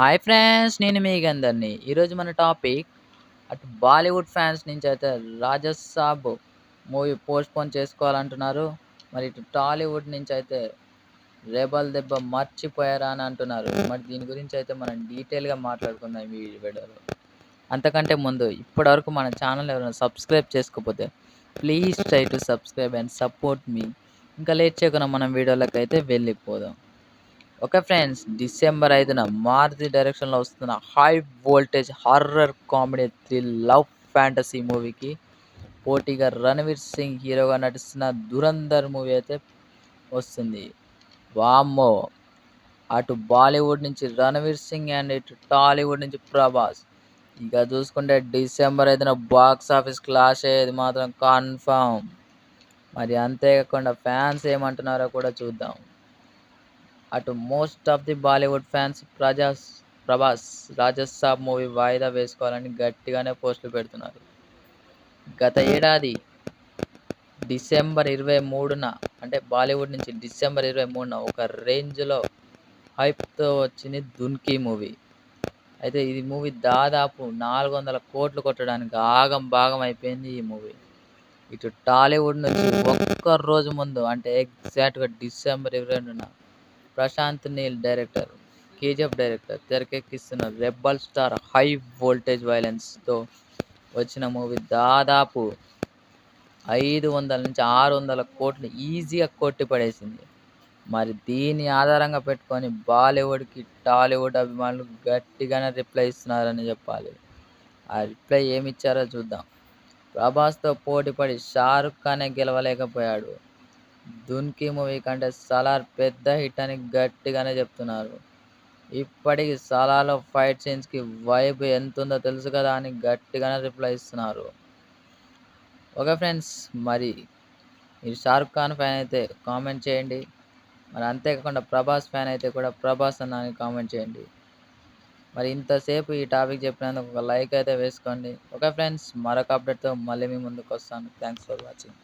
Hi friends, నేను మీ గందర్ని. ఈరోజు మన టాపిక్ అటు బాలీవుడ్ ఫ్యాన్స్ నుంచి అయితే రాజసాబ్ మూవీ పోస్ట్‌పోన్ చేసుకోవాలంటున్నారు. మరి ఇటు టాలీవుడ్ నుంచి అయితే రెబల్ దెబ్బ మర్చిపోయారా అని అంటున్నారు. మరి దీని గురించి అయితే మనం డీటెయిల్‌గా మాట్లాడుకుందాం ఈ వీడియోలో. అంతకంటే ముందు ఇప్పటివరకు మన ఛానల్ ఎవరైనా సబ్స్క్రైబ్ చేసుకోకపోతే please try to subscribe and support me. ఇంకా లేట్ చేయకుండా మనం వీడియోలోకి అయితే వెళ్ళిపోదాం. ఓకే ఫ్రెండ్స్, డిసెంబర్ 5న మారుతి డైరెక్షన్లో వస్తున్న high voltage horror comedy thrill love fantasy మూవీకి పోటీగా రణవీర్ సింగ్ హీరోగా నటిస్తున్న ధురంధర్ మూవీ అయితే వస్తుంది. వామ్మో, అటు బాలీవుడ్ నుంచి రణవీర్ సింగ్ అండ్ ఇటు టాలీవుడ్ నుంచి ప్రభాస్. ఇక చూసుకుంటే డిసెంబర్ 5న బాక్స్ ఆఫీస్ క్లాష్ అయ్యేది మాత్రం కన్ఫామ్. మరి అంతేకాకుండా ఫ్యాన్స్ ఏమంటున్నారో కూడా చూద్దాం. అటు most of the Bollywood fans Prabhas Raja Saab movie వాయిదా వేసుకోవాలని గట్టిగానే పోస్టులు పెడుతున్నారు. గత ఏడాది డిసెంబర్ 23న, అంటే బాలీవుడ్ నుంచి డిసెంబర్ 23న ఒక రేంజ్లో హైప్తో వచ్చింది దున్కీ మూవీ. అయితే ఈ మూవీ దాదాపు 400 కోట్లు కొట్టడానికి ఆగం భాగం అయిపోయింది ఈ మూవీ. ఇటు టాలీవుడ్ నుంచి ఒక్క రోజు ముందు, అంటే ఎగ్జాక్ట్గా డిసెంబర్ 22న ప్రశాంత్ నీల్ డైరెక్టర్, కేజీఎఫ్ డైరెక్టర్ తెరకెక్కిస్తున్న రెబల్ స్టార్ హై వోల్టేజ్ వైలెన్స్తో వచ్చిన మూవీ దాదాపు 500 నుంచి 600 కోట్లు ఈజీగా కొట్టిపడేసింది. మరి దీన్ని ఆధారంగా పెట్టుకొని బాలీవుడ్కి టాలీవుడ్ అభిమానులు గట్టిగానే రిప్లై ఇస్తున్నారని చెప్పాలి. ఆ రిప్లై ఏమి ఇచ్చారో చూద్దాం. ప్రభాస్తో పోటీపడి షారుఖ్ ఖానే గెలవలేకపోయాడు. దున్కీ మూవీ కంటే సలార్ పెద్ద హిట్ అని గట్టిగానే చెప్తున్నారు. ఇప్పటికి సలార్లో ఫైట్ సీన్స్కి వైబ్ ఎంతుందో తెలుసు కదా అని గట్టిగానే రిప్లై ఇస్తున్నారు. ఓకే ఫ్రెండ్స్, మరి మీరు షారుఖ్ ఖాన్ ఫ్యాన్ అయితే కామెంట్ చేయండి. మరి అంతేకాకుండా ప్రభాస్ ఫ్యాన్ అయితే కూడా ప్రభాస్ అన్న అని కామెంట్ చేయండి. మరి ఇంతసేపు ఈ టాపిక్ చెప్పినందుకు ఒక లైక్ అయితే వేసుకోండి. ఓకే ఫ్రెండ్స్, మరొక అప్డేట్తో మళ్ళీ మీ ముందుకు వస్తాను. Thanks for watching.